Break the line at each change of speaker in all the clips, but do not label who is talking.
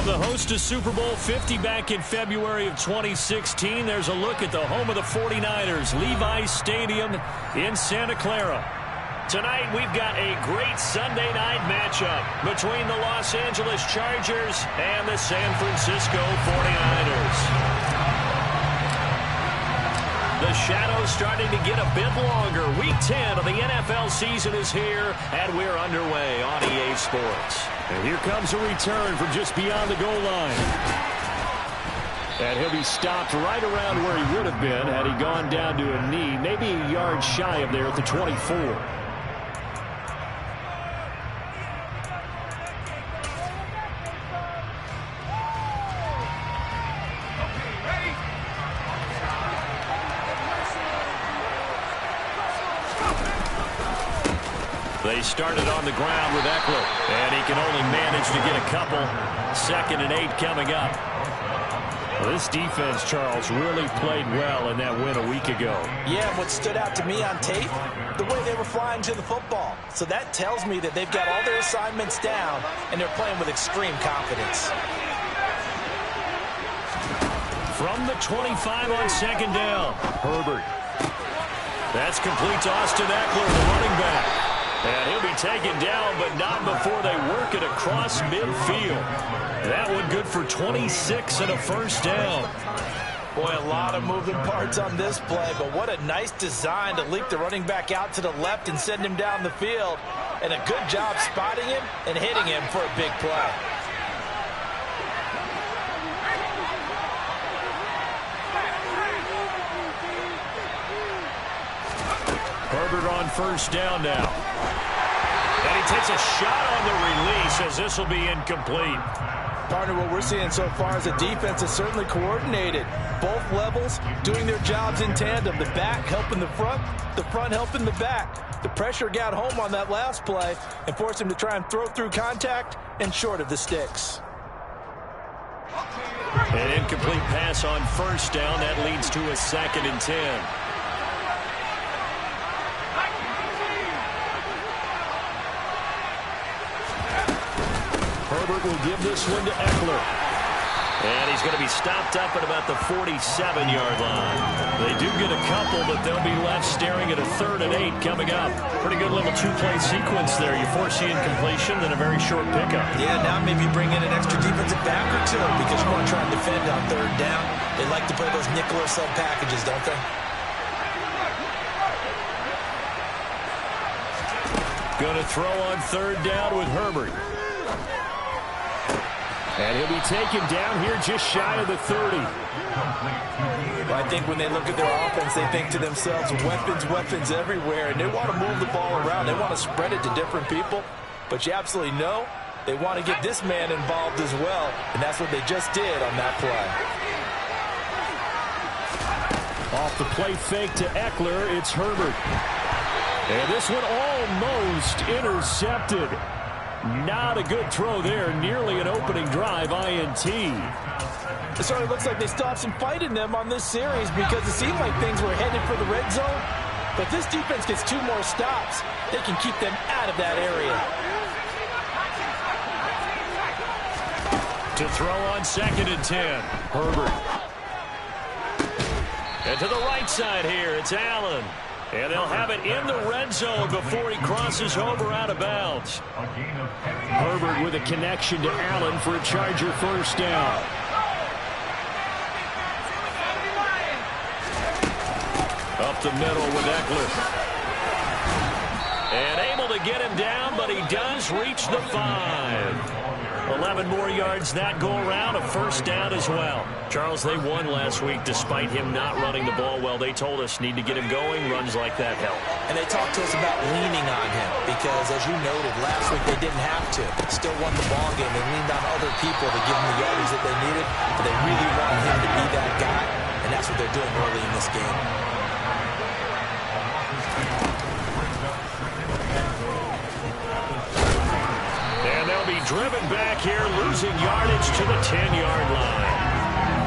From the host to Super Bowl 50 back in February of 2016, there's a look at the home of the 49ers, Levi's Stadium in Santa Clara. Tonight, we've got a great Sunday night matchup between the Los Angeles Chargers and the San Francisco 49ers. The shadow's starting to get a bit longer. Week 10 of the NFL season is here, and we're underway on EA Sports. And here comes a return from just beyond the goal line. And he'll be stopped right around where he would have been had he gone down to a knee, maybe a yard shy of there at the 24. They started on the ground with Eckler, and he can only manage to get a couple. 2nd and 8 coming up. Well, this defense, Charles, really played well in that win a week ago.
Yeah, what stood out to me on tape, the way they were flying to the football. So that tells me that they've got all their assignments down, and they're playing with extreme confidence.
From the 25 on 2nd down, Herbert. That's complete to Austin Eckler, the running back. And he'll be taken down, but not before they work it across midfield. That one good for 26 and a first down.
Boy, a lot of moving parts on this play, but what a nice design to leak the running back out to the left and send him down the field. And a good job spotting him and hitting him for a big play.
Herbert on first down now. And he takes a shot on the release as this will be incomplete.
Partner, what we're seeing so far is the defense is certainly coordinated. Both levels doing their jobs in tandem. The back helping the front helping the back. The pressure got home on that last play and forced him to try and throw through contact and short of the sticks.
An incomplete pass on first down. That leads to a 2nd and 10. Herbert will give this one to Eckler. And he's going to be stopped up at about the 47-yard line. They do get a couple, but they'll be left staring at a 3rd and 8 coming up. Pretty good little two-play sequence there. You force the incompletion, then a very short pickup.
Yeah, now maybe bring in an extra defensive back or two because you want to try and defend on 3rd down. They like to play those nickel or sub packages, don't they?
Going to throw on 3rd down with Herbert. And he'll be taken down here just shy of the 30.
Well, I think when they look at their offense, they think to themselves, weapons everywhere, and they want to move the ball around. They want to spread it to different people. But you absolutely know they want to get this man involved as well, and that's what they just did on that play.
Off the play fake to Eckler, it's Herbert. And this one almost intercepted. Not a good throw there. Nearly an opening drive INT.
It certainly looks like they still have some fight in them on this series because it seemed like things were headed for the red zone. But this defense gets 2 more stops. They can keep them out of that area.
To throw on 2nd and 10. Herbert. And to the right side here, it's Allen. And they'll have it in the red zone before he crosses over out of bounds. Herbert with a connection to Allen for a Charger first down. Up the middle with Eckler. And able to get him down, but he does reach the 5. 11 more yards that go around, a first down as well. Charles, they won last week despite him not running the ball well. They told us need to get him going. Runs like that help.
And they talked to us about leaning on him because, as you noted, last week they didn't have to. Still won the ball game. They leaned on other people to give them the yardage that they needed. But they really want him to be that guy, and that's what they're doing early in this game.
And they'll be driven back here, losing yardage to the 10-yard line.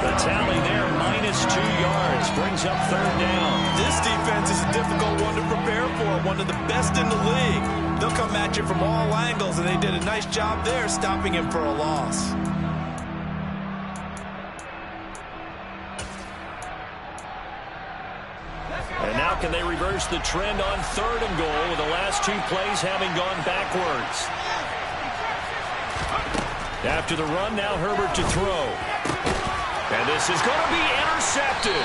The tally there, -2 yards, brings up 3rd down.
This defense is a difficult one to prepare for, one of the best in the league. They'll come at you from all angles, and they did a nice job there stopping him for a loss.
and they reverse the trend on 3rd and goal with the last 2 plays having gone backwards. After the run, now Herbert to throw. And this is going to be intercepted.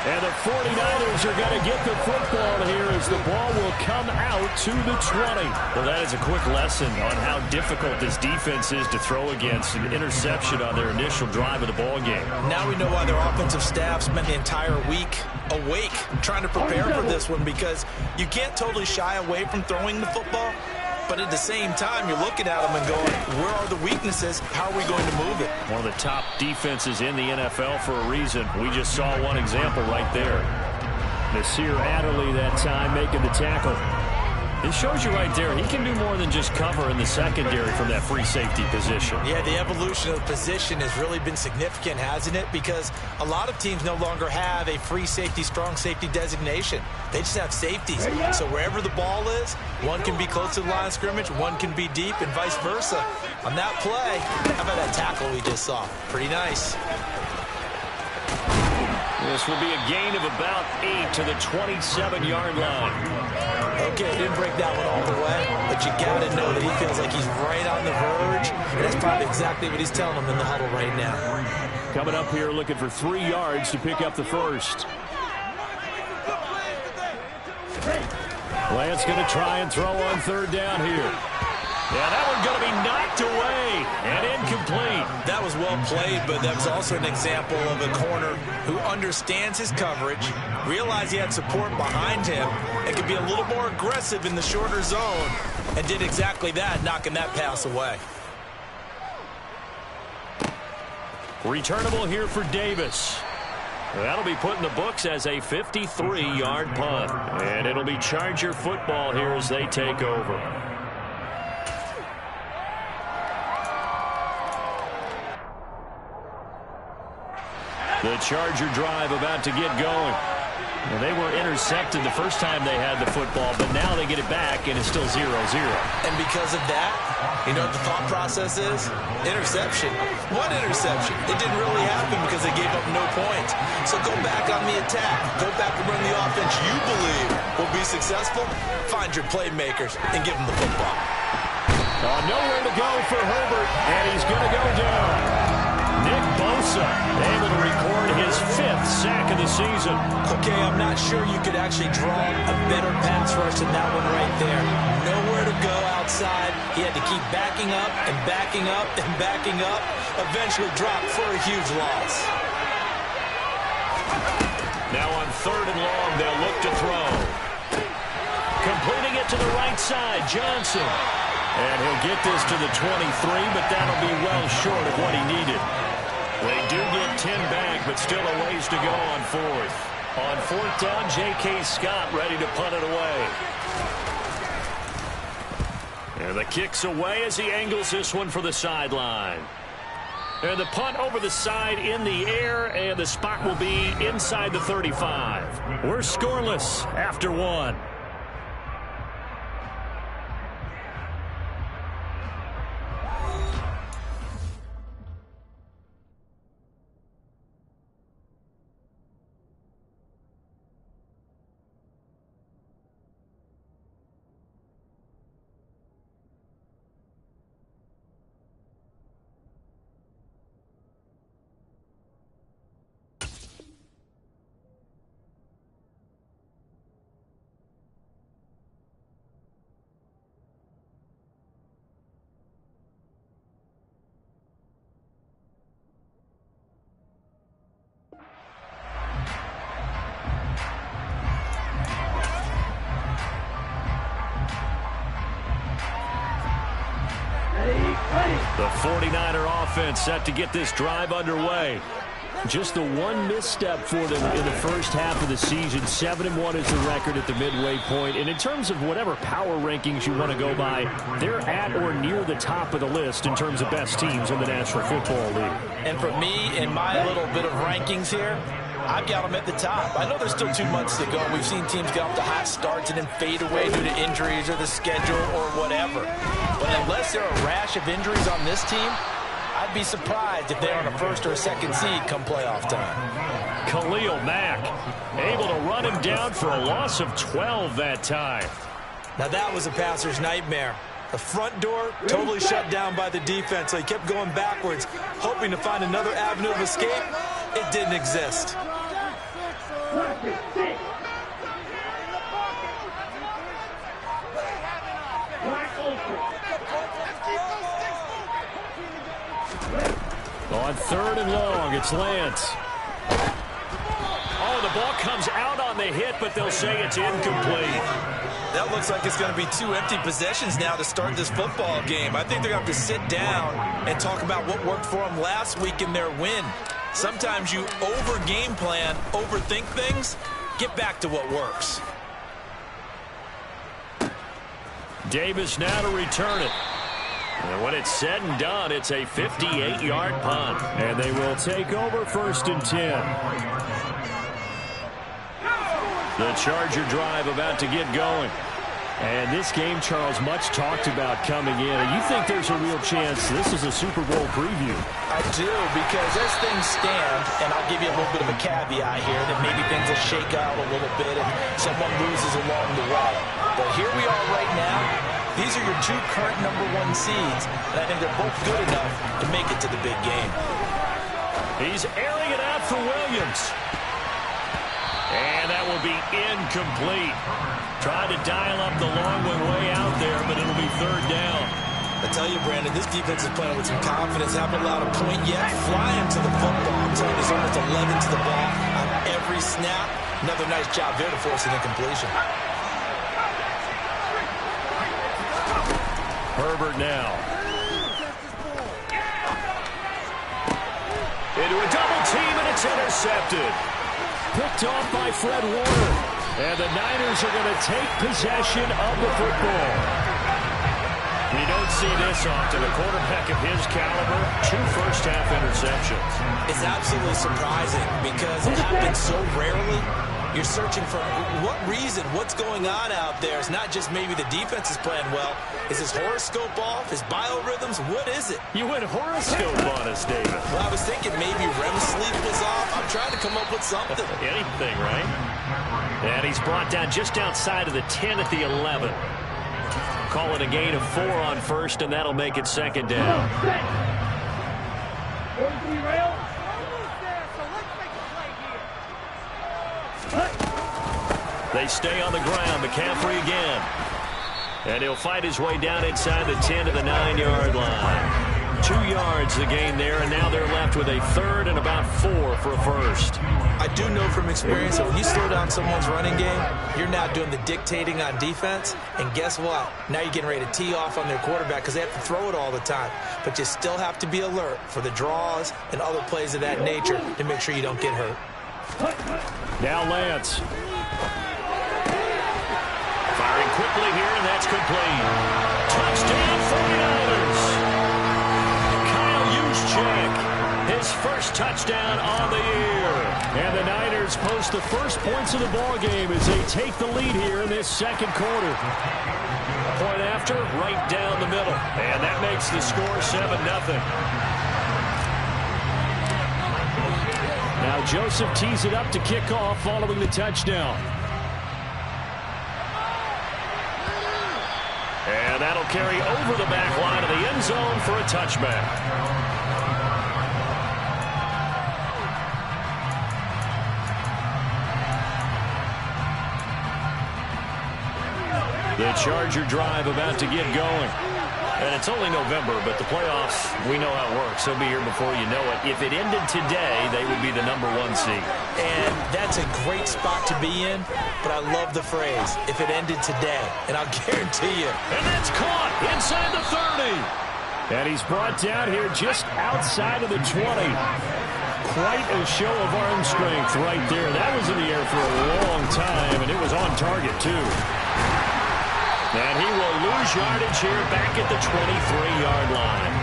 And the 49ers are going to get the football here as the ball will come out to the 20. Well, that is a quick lesson on how difficult this defense is to throw against. An interception on their initial drive of the ball game.
Now we know why their offensive staff spent the entire week awake trying to prepare for this one, because you can't totally shy away from throwing the football. But at the same time, you're looking at them and going, where are the weaknesses? How are we going to move it?
One of the top defenses in the NFL for a reason. We just saw one example right there. Nasir Adderley that time making the tackle. It shows you right there, he can do more than just cover in the secondary from that free safety position.
Yeah, the evolution of the position has really been significant, hasn't it? Because a lot of teams no longer have a free safety, strong safety designation. They just have safeties. So wherever the ball is, one can be close to the line of scrimmage, one can be deep, and vice versa. On that play, how about that tackle we just saw? Pretty nice.
This will be a gain of about 8 to the 27-yard line.
Okay, didn't break that one all the way, but you got to know that he feels like he's right on the verge, and that's probably exactly what he's telling them in the huddle right now.
Coming up here looking for 3 yards to pick up the first. Lance going to try and throw on 3rd down here. Yeah, that one's going to be knocked away and incomplete.
That was well played, but that was also an example of a corner who understands his coverage, realized he had support behind him, and could be a little more aggressive in the shorter zone, and did exactly that, knocking that pass away.
Returnable here for Davis. That'll be put in the books as a 53-yard punt. And it'll be Charger football here as they take over. The Charger drive about to get going. Well, they were intercepted the first time they had the football, but now they get it back, and it's still 0-0.
And because of that, you know what the thought process is? Interception. One interception. It didn't really happen because they gave up no points. So go back on the attack. Go back and run the offense you believe will be successful. Find your playmakers and give them the football.
Nowhere to go for Herbert, and he's going to go down. Nick Bosa able to record his 5th sack of the season.
Okay, I'm not sure you could actually draw a better pass rush than that one right there. Nowhere to go outside. He had to keep backing up and backing up and backing up. Eventually dropped for a huge loss.
Now on 3rd and long, they'll look to throw. Completing it to the right side, Johnson. And he'll get this to the 23, but that'll be well short of what he needed. They do get 10 back, but still a ways to go on 4th. On 4th down, J.K. Scott ready to punt it away. And the kick's away as he angles this one for the sideline. And the punt over the side in the air, and the spot will be inside the 35. We're scoreless after 1. The 49er offense set to get this drive underway. Just the one misstep for them in the first half of the season. 7-1 is the record at the midway point. And in terms of whatever power rankings you want to go by, they're at or near the top of the list in terms of best teams in the National Football League.
And for me, in my little bit of rankings here, I've got them at the top. I know there's still 2 months to go. We've seen teams get off to hot starts and then fade away due to injuries or the schedule or whatever. But unless there are a rash of injuries on this team, I'd be surprised if they're on a 1st or a 2nd seed come playoff time.
Khalil Mack. Able to run him down for a loss of 12 that time.
Now that was a passer's nightmare. The front door totally shut down by the defense, so he kept going backwards, hoping to find another avenue of escape. It didn't exist.
On 3rd and long, it's Lance. Oh, the ball comes out on the hit, but they'll say it's incomplete.
That looks like it's going to be 2 empty possessions now to start this football game. I think they're going to have to sit down and talk about what worked for them last week in their win. Sometimes you over-game plan, overthink things. Get back to what works.
Davis now to return it. And when it's said and done, it's a 58-yard punt. And they will take over 1st and 10. The Charger drive about to get going. And this game, Charles, much talked about coming in. And you think there's a real chance this is a Super Bowl preview?
I do, because as things stand, and I'll give you a little bit of a caveat here, that maybe things will shake out a little bit and someone loses along the way. But here we are right now. These are your 2 current #1 seeds, and I think they're both good enough to make it to the big game.
He's airing it out for Williams. And that will be incomplete. Tried to dial up the long one way out there, but it'll be 3rd down.
I tell you, Brandon, this defense is playing with some confidence. Haven't allowed a point yet. Flying to the football. I'm telling you, there's almost 11 to the ball on every snap. Another nice job there to force an incompletion.
Herbert now. Into a double team, and it's intercepted. Picked off by Fred Warner. And the Niners are going to take possession of the football. You don't see this often. A quarterback of his caliber, 2 first-half interceptions.
It's absolutely surprising because it happens so rarely. You're searching for what reason, what's going on out there. It's not just maybe the defense is playing well. Is his horoscope off? His biorhythms? What is it?
You went horoscope on us, David.
Well, I was thinking maybe REM sleep was off. I'm trying to come up with something.
Anything, right? And he's brought down just outside of the 10 at the 11. Call it a gain of 4 on 1st, and that'll make it 2nd down. They stay on the ground. McCaffrey again. And he'll fight his way down inside the 10 to the 9-yard line. 2 yards the gain there, and now they're left with a 3rd and about 4 for a 1st.
I do know from experience that when you slow down someone's running game, you're now doing the dictating on defense. And guess what? Now you're getting ready to tee off on their quarterback because they have to throw it all the time. But you still have to be alert for the draws and other plays of that nature to make sure you don't get hurt.
Now Lance. Firing quickly here, and that's complete. Touchdown 49ers. Kyle Juszczyk, his first touchdown on the year. And the Niners post the first points of the ball game as they take the lead here in this 2nd quarter. Point after, right down the middle. And that makes the score 7-0. Now Joseph tees it up to kick off following the touchdown. And that'll carry over the back line of the end zone for a touchback. The Charger drive about to get going. And it's only November, but the playoffs, we know how it works. They'll be here before you know it. If it ended today, they would be the #1 seed.
And that's a great spot to be in, but I love the phrase, if it ended today. And I'll guarantee you.
And that's caught inside the 30. And he's brought down here just outside of the 20. Quite a show of arm strength right there. That was in the air for a long time, and it was on target, too. And he will lose yardage here back at the 23-yard line.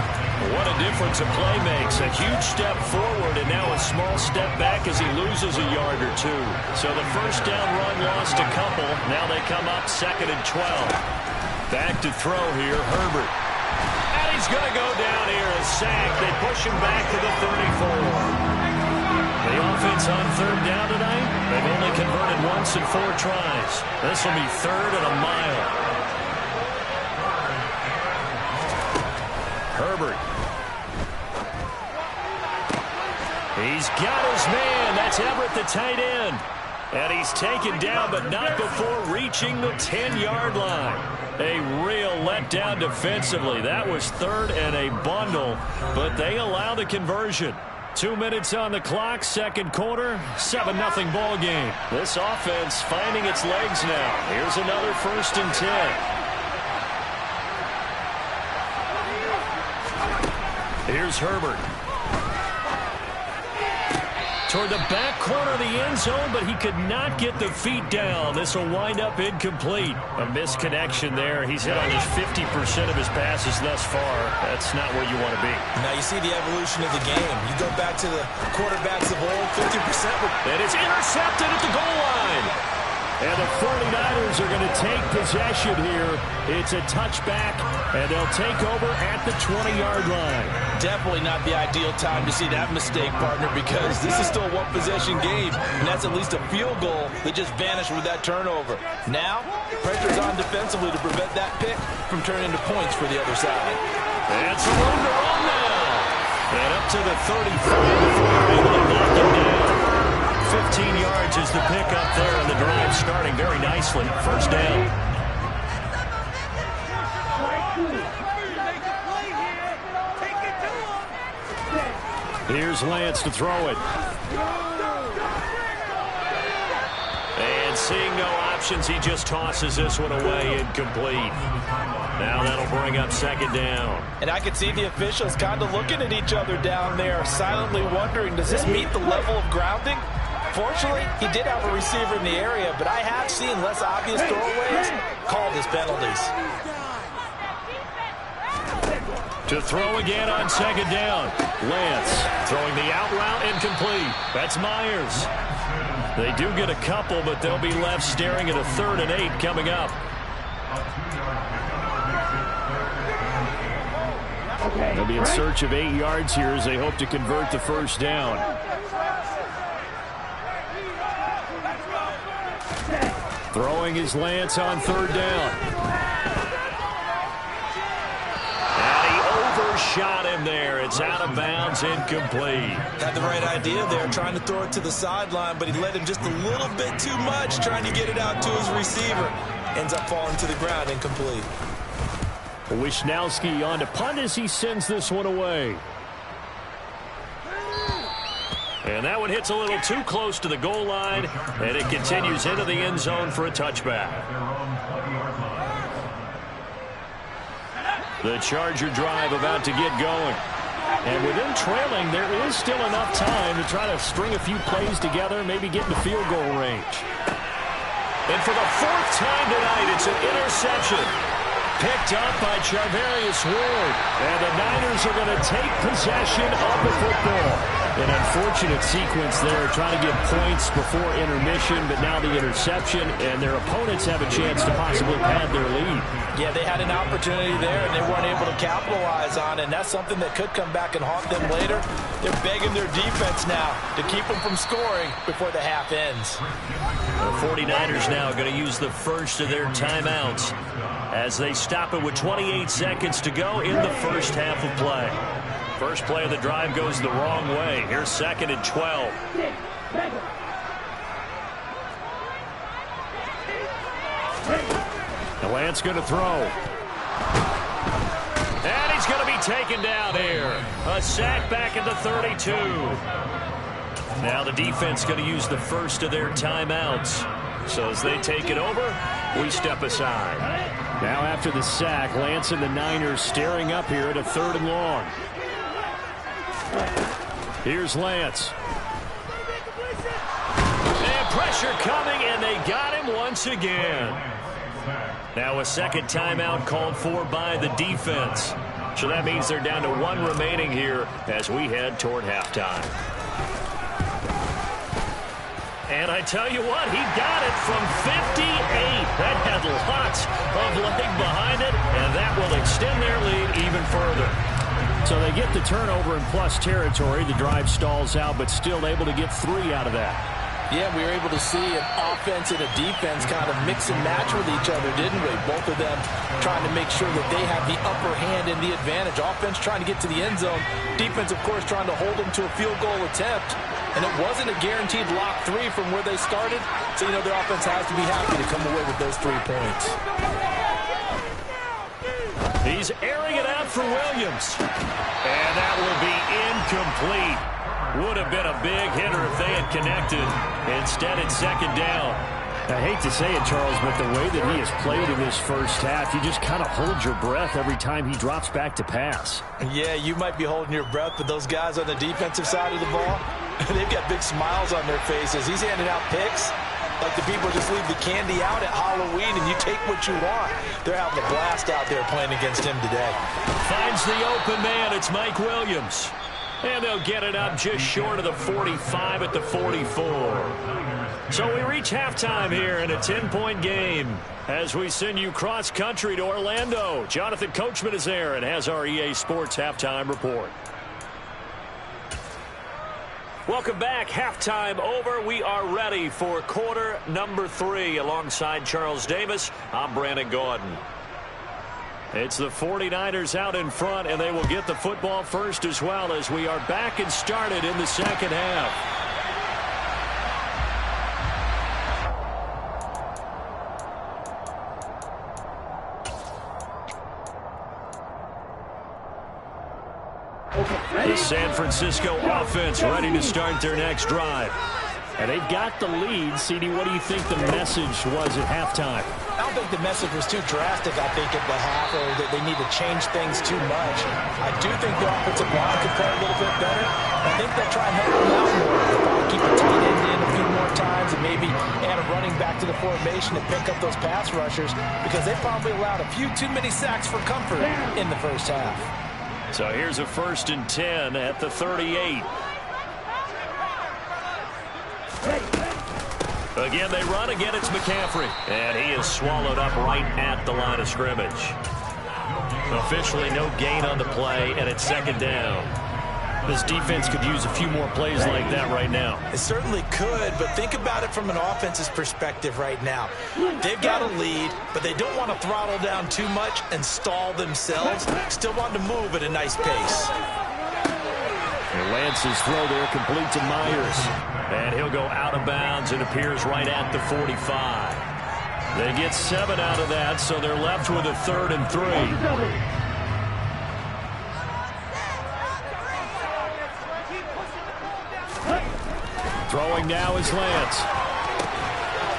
What a difference a play makes. A huge step forward and now a small step back as he loses a yard or 2. So the first down run lost a couple. Now they come up 2nd and 12. Back to throw here, Herbert. And he's going to go down here, a sack. They push him back to the 34. The offense on third down tonight, they've only converted once in 4 tries. This will be 3rd and a mile. Herbert. He's got his man. That's Everett, the tight end. And he's taken down, but not before reaching the 10-yard line. A real letdown defensively. That was 3rd and a bundle, but they allow the conversion. 2 minutes on the clock, second quarter, 7-0 ball game. This offense finding its legs now. Here's another 1st and 10. Here's Herbert. Toward the back corner of the end zone, but he could not get the feet down. This will wind up incomplete. A misconnection there. He's hit on just 50% of his passes thus far. That's not where you want to be.
Now you see the evolution of the game. You go back to the quarterbacks of old, 50%.
And it's intercepted at the goal line. And the 49ers are going to take possession here. It's a touchback, and they'll take over at the 20-yard line.
Definitely not the ideal time to see that mistake, partner, because this is still a one-possession game, and that's at least a field goal that just vanished with that turnover. Now, pressure's on defensively to prevent that pick from turning into points for the other side.
And some room to run now. And up to the 35 before they're able to knock him down. 15 yards is the pick up there, and the drive starting very nicely. First down. Here's Lance to throw it. And seeing no options, he just tosses this one away, incomplete. Now that'll bring up second down.
And I can see the officials kind of looking at each other down there, silently wondering, does this meet the level of grounding? Fortunately, he did have a receiver in the area, but I have seen less obvious throwaways called as penalties.
To throw again on second down. Lance throwing the out route incomplete. That's Myers. They do get a couple, but they'll be left staring at a 3rd and 8 coming up. They'll be in search of 8 yards here as they hope to convert the first down. Throwing his Lance on 3rd down. And he overshot him there. It's out of bounds, incomplete.
Had the right idea there, trying to throw it to the sideline, but he led him just a little bit too much, trying to get it out to his receiver. Ends up falling to the ground, incomplete.
Wisnowski on to punt as he sends this one away. And that one hits a little too close to the goal line, and it continues into the end zone for a touchback. The Charger drive about to get going. And with them trailing, there is still enough time to try to string a few plays together, maybe get in the field goal range. And for the 4th time tonight, it's an interception. Picked up by Charvarius Ward. And the Niners are going to take possession of the football. An unfortunate sequence there, trying to get points before intermission, but now the interception, and their opponents have a chance to possibly pad their lead.
Yeah, they had an opportunity there, and they weren't able to capitalize on it, and that's something that could come back and haunt them later. They're begging their defense now to keep them from scoring before the half ends.
The 49ers now going to use the first of their timeouts as they stop it with 28 seconds to go in the first half of play. First play of the drive goes the wrong way. Here's 2nd and 12. The Lance going to throw. And he's going to be taken down here. A sack back at the 32. Now the defense going to use the first of their timeouts. So as they take it over, we step aside. Now after the sack, Lance and the Niners staring up here at a 3rd and long. Here's Lance. And pressure coming, and they got him once again. Now a second timeout called for by the defense. So that means they're down to 1 remaining here as we head toward halftime. And I tell you what, he got it from 58. That had lots of leg behind it, and that will extend their lead even further. So they get the turnover in plus territory. The drive stalls out, but still able to get 3 out of that.
Yeah, we were able to see an offense and a defense kind of mix and match with each other, didn't we? Both of them trying to make sure that they have the upper hand and the advantage. Offense trying to get to the end zone. Defense, of course, trying to hold them to a field goal attempt. And it wasn't a guaranteed lock 3 from where they started. So, you know, their offense has to be happy to come away with those 3 points.
He's airing it out for Williams. And that will be incomplete. Would have been a big hitter if they had connected. Instead, it's second down. I hate to say it, Charles, but the way that he has played in this first half, you just kind of hold your breath every time he drops back to pass.
Yeah, you might be holding your breath, but those guys on the defensive side of the ball, they've got big smiles on their faces. He's handing out picks like the people just leave the candy out at Halloween and you take what you want. They're having a blast out there playing against him today.
Finds the open man. It's Mike Williams. And they'll get it up just short of the 45 at the 44. So we reach halftime here in a 10-point game as we send you cross-country to Orlando. Jonathan Coachman is there and has our EA Sports halftime report. Welcome back. Halftime over. We are ready for quarter number 3. Alongside Charles Davis, I'm Brandon Gordon. It's the 49ers out in front, and they will get the football first as well as we are back and started in the second half. The San Francisco offense ready to start their next drive. And they've got the lead. CD, what do you think the message was at halftime?
I don't think the message was too drastic, I think, at the half, or that they need to change things too much. I do think the offensive line could play a little bit better. I think they'll try and help them out more. They'll probably keep the tight end in a few more times and maybe add a running back to the formation to pick up those pass rushers because they probably allowed a few too many sacks for comfort in the first half.
So here's a 1st and 10 at the 38. Again, they run. Again, it's McCaffrey. And he is swallowed up right at the line of scrimmage. Officially no gain on the play, and it's second down. This defense could use a few more plays like that right now.
It certainly could, but think about it from an offense's perspective right now. They've got a lead, but they don't want to throttle down too much and stall themselves. Still want to move at a nice pace.
And Lance's throw there complete to Myers. And he'll go out of bounds and appears right at the 45. They get 7 out of that, so they're left with a 3rd and 3. Throwing now is Lance.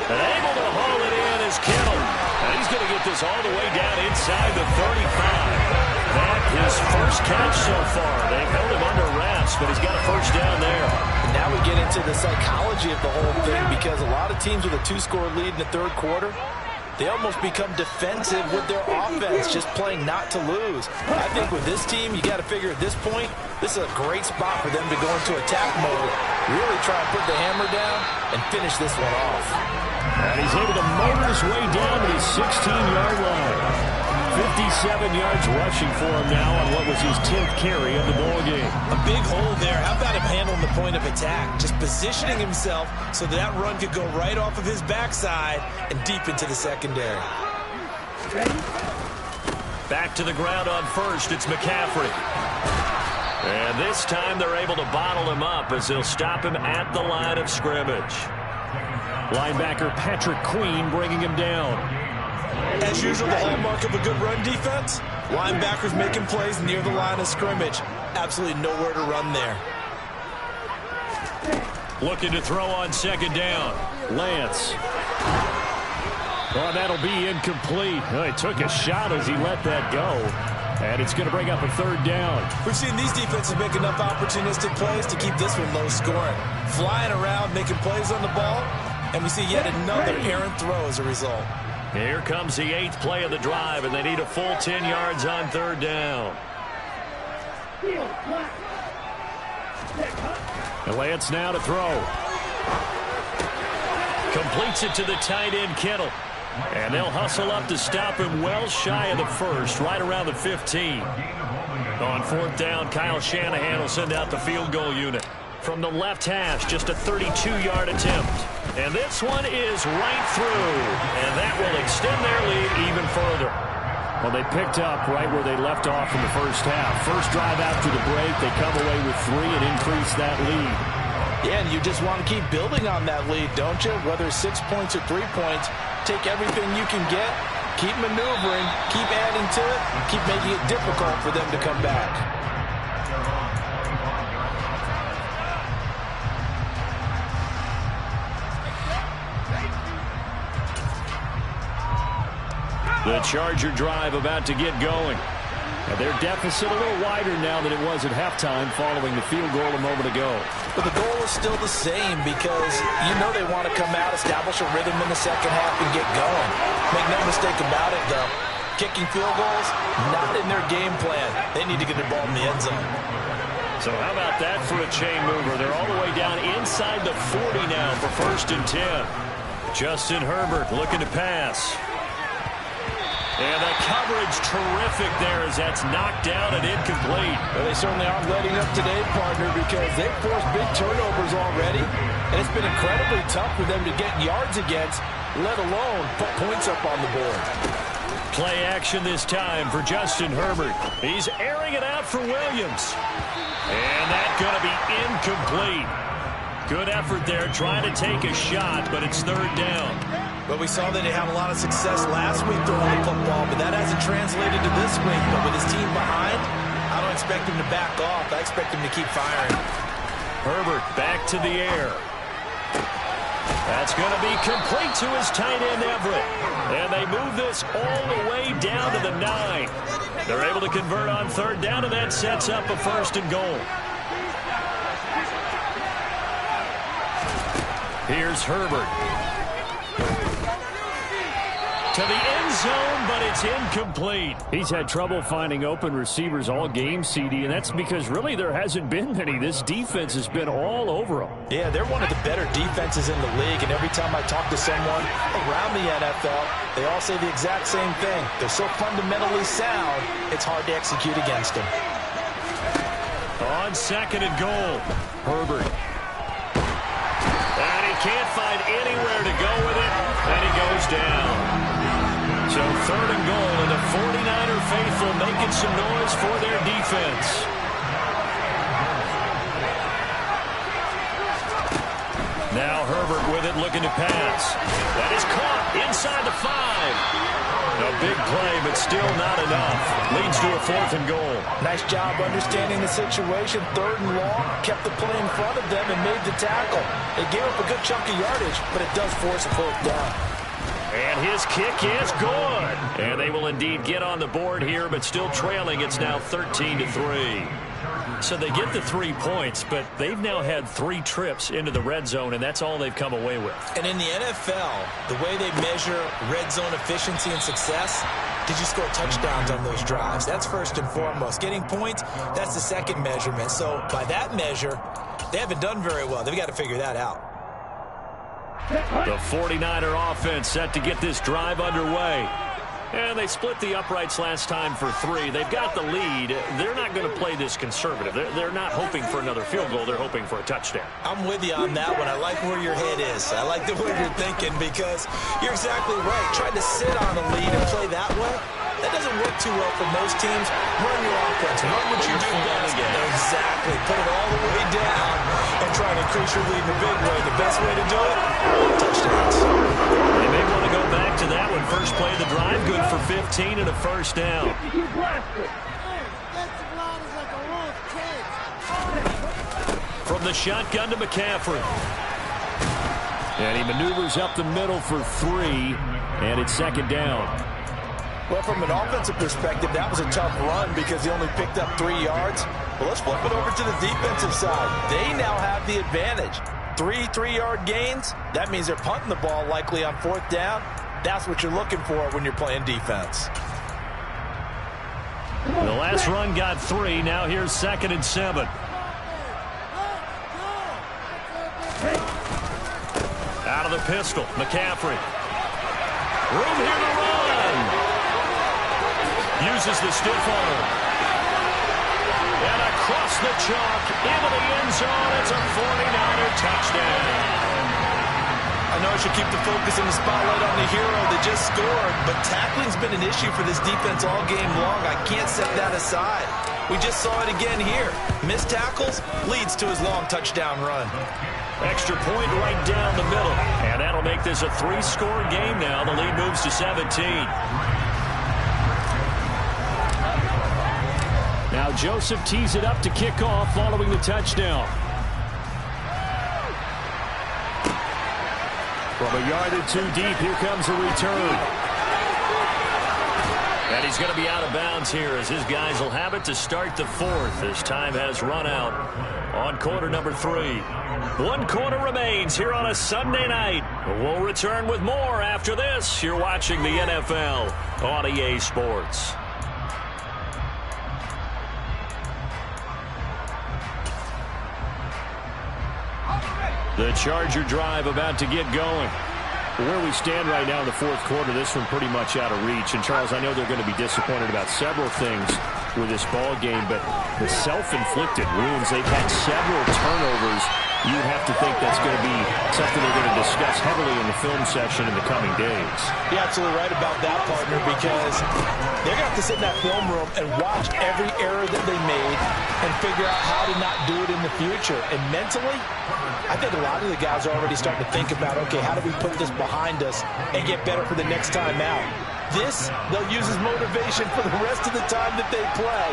And able to haul it in is Kittle. And he's going to get this all the way down inside the 35. That his first catch so far. They've held him under wraps, but he's got a first down there.
And now we get into the psychology of the whole thing because a lot of teams with a 2-score lead in the third quarter, they almost become defensive with their offense, just playing not to lose. I think with this team, you got to figure at this point, this is a great spot for them to go into attack mode, really try and put the hammer down and finish this one off.
And he's able to motor his way down to his 16-yard line. 57 yards rushing for him now on what was his 10th carry of the ball game.
A big hole there. How about him handling the point of attack? Just positioning himself so that run could go right off of his backside and deep into the secondary.
Back to the ground on first. It's McCaffrey. And this time they're able to bottle him up as they'll stop him at the line of scrimmage. Linebacker Patrick Queen bringing him down.
As usual, the hallmark of a good run defense, linebackers making plays near the line of scrimmage. Absolutely nowhere to run there.
Looking to throw on second down. Lance. Oh, that'll be incomplete. Oh, he took a shot as he let that go. And it's going to bring up a 3rd down.
We've seen these defenses make enough opportunistic plays to keep this one low scoring. Flying around, making plays on the ball, and we see yet another errant throw as a result.
Here comes the 8th play of the drive, and they need a full 10 yards on 3rd down. And Lance now to throw. Completes it to the tight end, Kittle. And they'll hustle up to stop him well shy of the first, right around the 15. On fourth down, Kyle Shanahan will send out the field goal unit. From the left hash, just a 32-yard attempt. And this one is right through. And that will extend their lead even further. Well, they picked up right where they left off in the first half. First drive after the break, they come away with 3 and increase that lead.
Yeah, and you just want to keep building on that lead, don't you? Whether it's 6 points or 3 points, take everything you can get, keep maneuvering, keep adding to it, keep making it difficult for them to come back.
The Charger drive about to get going. And their deficit a little wider now than it was at halftime following the field goal a moment ago.
But the goal is still the same because you know they want to come out, establish a rhythm in the second half, and get going. Make no mistake about it, though. Kicking field goals, not in their game plan. They need to get the ball in the end zone.
So how about that for a chain mover? They're all the way down inside the 40 now for 1st and 10. Justin Herbert looking to pass. And the coverage terrific there as that's knocked down and incomplete.
Well, they certainly aren't letting up today, partner, because they've forced big turnovers already. And it's been incredibly tough for them to get yards against, let alone put points up on the board.
Play action this time for Justin Herbert. He's airing it out for Williams. And that's going to be incomplete. Good effort there trying to take a shot, but it's 3rd down.
But we saw that they had a lot of success last week throwing the football, but that hasn't translated to this week. But with his team behind, I don't expect him to back off. I expect him to keep firing.
Herbert back to the air. That's going to be complete to his tight end, Everett. And they move this all the way down to the 9. They're able to convert on 3rd down, and that sets up a 1st and goal. Here's Herbert. To the end zone, but it's incomplete. He's had trouble finding open receivers all game, CD, and that's because really there hasn't been many. This defense has been all over them.
Yeah, they're one of the better defenses in the league, and every time I talk to someone around the NFL, they all say the exact same thing. They're so fundamentally sound, it's hard to execute against them.
On 2nd and goal, Herbert. And he can't find anywhere to go with it, and he goes down. So 3rd and goal, and the 49er faithful making some noise for their defense. Now Herbert with it, looking to pass. That is caught inside the 5. A big play, but still not enough. Leads to a 4th and goal.
Nice job understanding the situation. 3rd and long, kept the play in front of them and made the tackle. They gave up a good chunk of yardage, but it does force a 4th down.
And his kick is good. And they will indeed get on the board here, but still trailing. It's now 13-3. So they get the 3 points, but they've now had 3 trips into the red zone, and that's all they've come away with.
And in the NFL, the way they measure red zone efficiency and success, did you score touchdowns on those drives? That's first and foremost. Getting points, that's the second measurement. So by that measure, they haven't done very well. They've got to figure that out.
The 49er offense set to get this drive underway. And they split the uprights last time for 3. They've got the lead. They're not going to play this conservative. They're not hoping for another field goal. They're hoping for a touchdown.
I'm with you on that one. I like where your head is. I like the way you're thinking because you're exactly right. Trying to sit on a lead and play that way, that doesn't work too well for most teams. Run your offense. Run what you do best. Exactly. Put it all the way down and try to increase your lead in a big way. The best way to do it, touchdowns.
They may want to go back to that one. First play of the drive, good for 15 and a 1st down. From the shotgun to McCaffrey. And he maneuvers up the middle for 3, and it's 2nd down.
Well, from an offensive perspective, that was a tough run because he only picked up 3 yards. Well, let's flip it over to the defensive side. They now have the advantage. 3 3-yard gains, that means they're punting the ball likely on 4th down. That's what you're looking for when you're playing defense.
The last run got 3. Now here's 2nd and 7. Out of the pistol, McCaffrey. Room here to run. Uses the stiff arm. And across the chalk, into the end zone. It's a 49er touchdown.
I know I should keep the focus and the spotlight on the hero that just scored, but tackling's been an issue for this defense all game long. I can't set that aside. We just saw it again here. Missed tackles leads to his long touchdown run.
Extra point right down the middle. And that'll make this a 3-score game now. The lead moves to 17. Now Joseph tees it up to kick off following the touchdown. From a yard or two deep, here comes a return. And he's going to be out of bounds here as his guys will have it to start the fourth as time has run out on quarter number 3. 1 quarter remains here on a Sunday night. We'll return with more after this. You're watching the NFL on EA Sports. The Charger drive about to get going. Where we stand right now in the fourth quarter, this one pretty much out of reach. And, Charles, I know they're going to be disappointed about several things with this ball game, but the self-inflicted wounds, they've had several turnovers. You have to think that's going to be something they're going to discuss heavily in the film session in the coming days.
You're absolutely right about that, partner, because they're going to have to sit in that film room and watch every error that they made and figure out how to not do it in the future. And mentally, I think a lot of the guys are already starting to think about, okay, how do we put this behind us and get better for the next time out? This, they'll use as motivation for the rest of the time that they play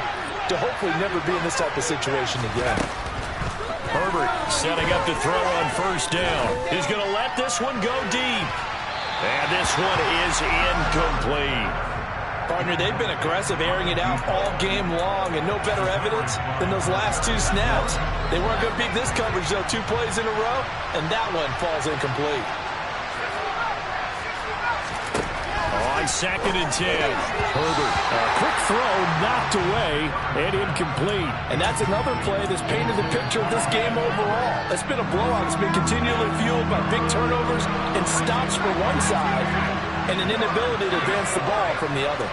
to hopefully never be in this type of situation again.
Herbert setting up to throw on first down. He's going to let this one go deep. And this one is incomplete.
Partner, they've been aggressive, airing it out all game long, and no better evidence than those last 2 snaps. They weren't going to beat this coverage, though, 2 plays in a row, and that one falls incomplete.
On 2nd and 10. Herbert, a quick throw, knocked away, and incomplete.
And that's another play that's painted the picture of this game overall. It's been a blowout. It's been continually fueled by big turnovers and stops for one side and an inability to advance the ball from the other.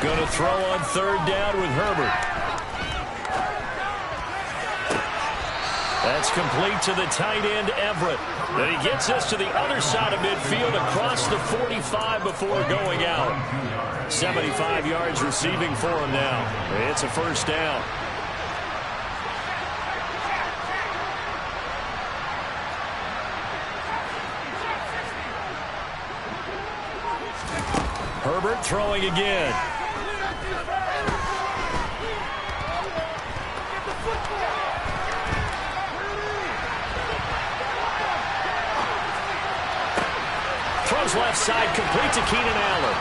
Going to throw on 3rd down with Herbert. That's complete to the tight end, Everett. Then he gets us to the other side of midfield across the 45 before going out. 75 yards receiving for him now. It's a first down. Herbert throwing again. Throws left side, complete to Keenan Allen.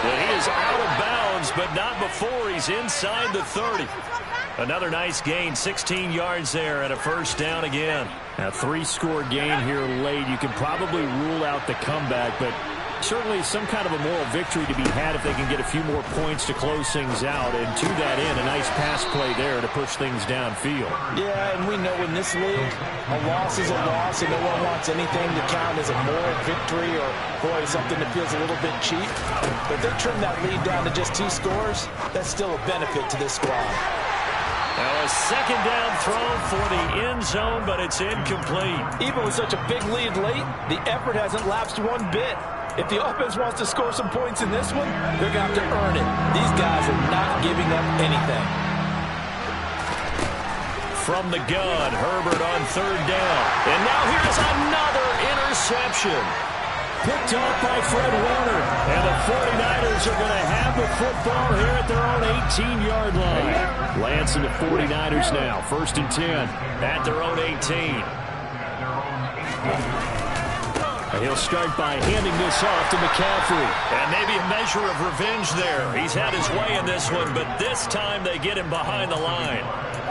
And he is out of bounds, but not before he's inside the 30. Another nice gain, 16 yards there, and a first down again. A 3-score game here late. You can probably rule out the comeback, but certainly some kind of a moral victory to be had if they can get a few more points to close things out. And to that end, a nice pass play there to push things downfield.
Yeah, and we know in this league, a loss is a loss, and no one wants anything to count as a moral victory or, boy, something that feels a little bit cheap. But if they trim that lead down to just 2 scores, that's still a benefit to this squad.
Now a 2nd down throw for the end zone, but it's incomplete.
Even with such a big lead late, the effort hasn't lapsed one bit. If the offense wants to score some points in this one, they're going to have to earn it. These guys are not giving up anything.
From the gun, Herbert on 3rd down. And now here's another interception. Picked off by Fred Warner. And the 49ers are going to have the football here at their own 18-yard line. Lance and the 49ers now. 1st and 10 at their own 18. And he'll start by handing this off to McCaffrey. And maybe a measure of revenge there. He's had his way in this one, but this time they get him behind the line.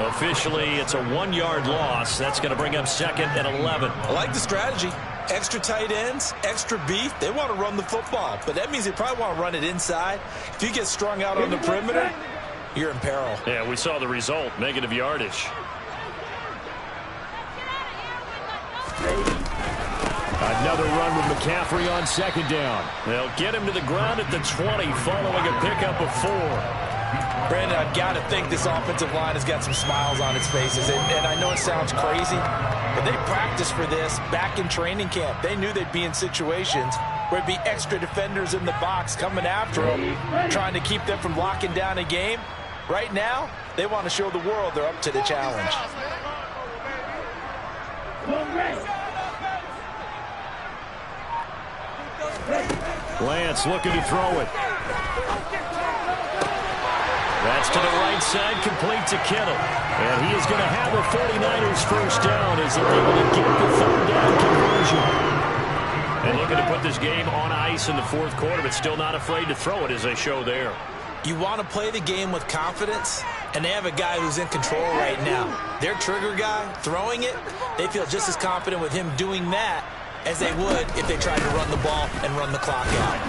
Officially, it's a 1-yard loss. That's going to bring up 2nd and 11.
I like the strategy. Extra tight ends, extra beef. They want to run the football, but that means they probably want to run it inside. If you get strung out on the perimeter, you're in peril.
Yeah, we saw the result, negative yardage. Another run with McCaffrey on second down. They'll get him to the ground at the 20 following a pickup of 4.
Brandon, I've got to think this offensive line has got some smiles on its faces. And I know it sounds crazy, but they practiced for this back in training camp. They knew they'd be in situations where it'd be extra defenders in the box coming after them, trying to keep them from locking down a game. Right now, they want to show the world they're up to the challenge.
Lance looking to throw it. That's to the right side, complete to Kittle. And he is going to have a 49ers first down as they're able to get the third down conversion. And looking to put this game on ice in the fourth quarter, but still not afraid to throw it as they show there.
You want to play the game with confidence, and they have a guy who's in control right now. Their trigger guy, throwing it, they feel just as confident with him doing that as they would if they tried to run the ball and run the clock out.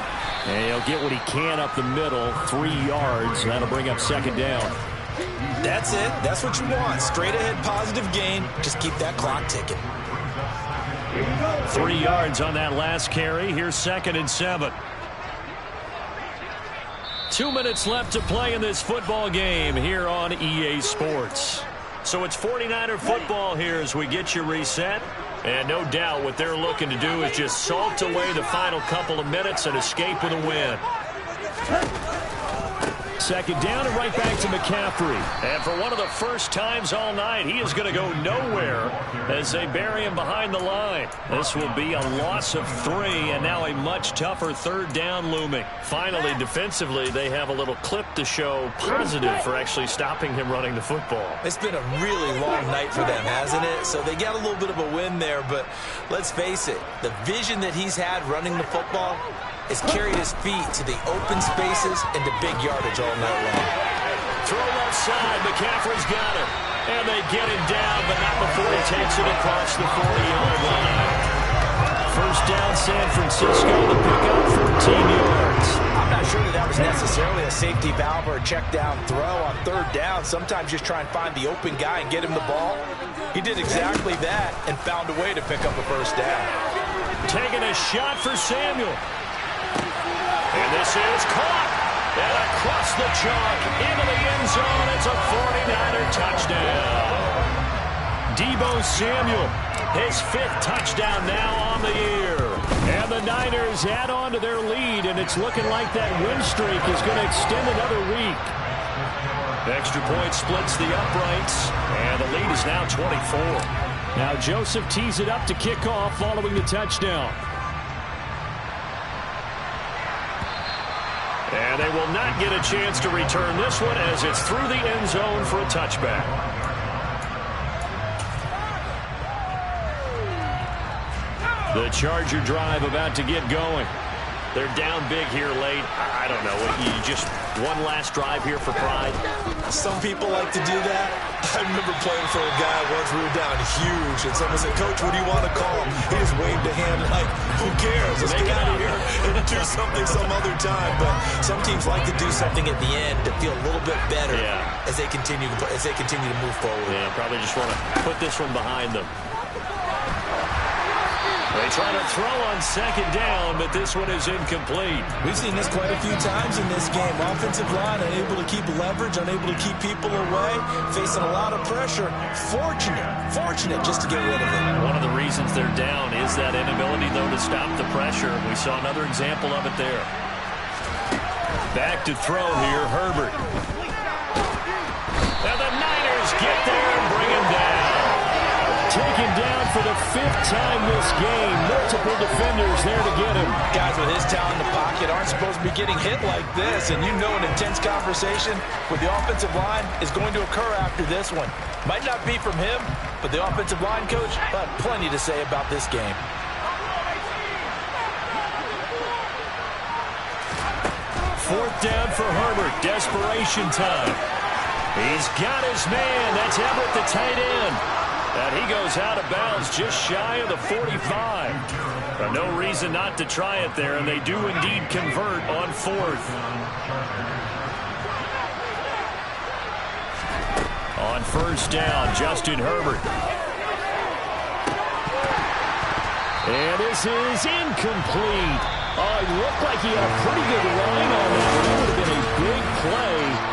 And he'll get what he can up the middle, 3 yards. That'll bring up second down.
That's it. That's what you want. Straight ahead positive gain. Just keep that clock ticking.
3 yards on that last carry. Here's 2nd and 7. 2 minutes left to play in this football game here on EA Sports. So it's 49er football here as we get you reset. And no doubt what they're looking to do is just salt away the final couple of minutes and escape with a win. Second down and right back to McCaffrey. And for one of the first times all night, he is going to go nowhere as they bury him behind the line. This will be a loss of 3 and now a much tougher third down looming. Finally, defensively, they have a little clip to show positive for actually stopping him running the football.
It's been a really long night for them, hasn't it? So they got a little bit of a win there, but let's face it, the vision that he's had running the football has carried his feet to the open spaces and to big yardage all night long.
Throw left side, McCaffrey's got it. And they get him down, but not before he takes it across the 40-yard line. First down, San Francisco, the pickup, 14 yards.
I'm not sure that was necessarily a safety valve or a check down throw on third down. Sometimes just try and find the open guy and get him the ball. He did exactly that and found a way to pick up a first down.
Taking a shot for Samuel. And this is caught. And across the chalk into the end zone. It's a 49er touchdown. Deebo Samuel, his 5th touchdown now on the year. And the Niners add on to their lead, and it's looking like that win streak is going to extend another week. Extra point splits the uprights, and the lead is now 24. Now Joseph tees it up to kick off following the touchdown. And they will not get a chance to return this one as it's through the end zone for a touchback. The Charger drive about to get going. They're down big here late. I don't know. You just one last drive here for pride?
Some people like to do that. I remember playing for a guy once. We were down huge, and someone said, "Coach, what do you want to call him?" He just waved a hand like, "Who cares? Let's get out of here and do something some other time." But some teams like to do something at the end to feel a little bit better as they continue to move forward.
Yeah, probably just want to put this one behind them. They try to throw on second down, but this one is incomplete.
We've seen this quite a few times in this game. Offensive line unable to keep leverage, unable to keep people away, facing a lot of pressure. Fortunate just to get rid of it.
One of the reasons they're down is that inability, though, to stop the pressure. We saw another example of it there. Back to throw here, Herbert. Now the Niners get there and bring him down. Taken down for the 5th time this game. Multiple defenders there to get him.
Guys with his talent in the pocket aren't supposed to be getting hit like this, and you know an intense conversation with the offensive line is going to occur after this one. Might not be from him, but the offensive line coach had plenty to say about this game.
Fourth down for Herbert. Desperation time. He's got his man. That's Everett, the tight end. And he goes out of bounds just shy of the 45. But no reason not to try it there, and they do indeed convert on 4th. On first down, Justin Herbert. And this is incomplete. Oh, it looked like he had a pretty good line on that. That would have been a big play.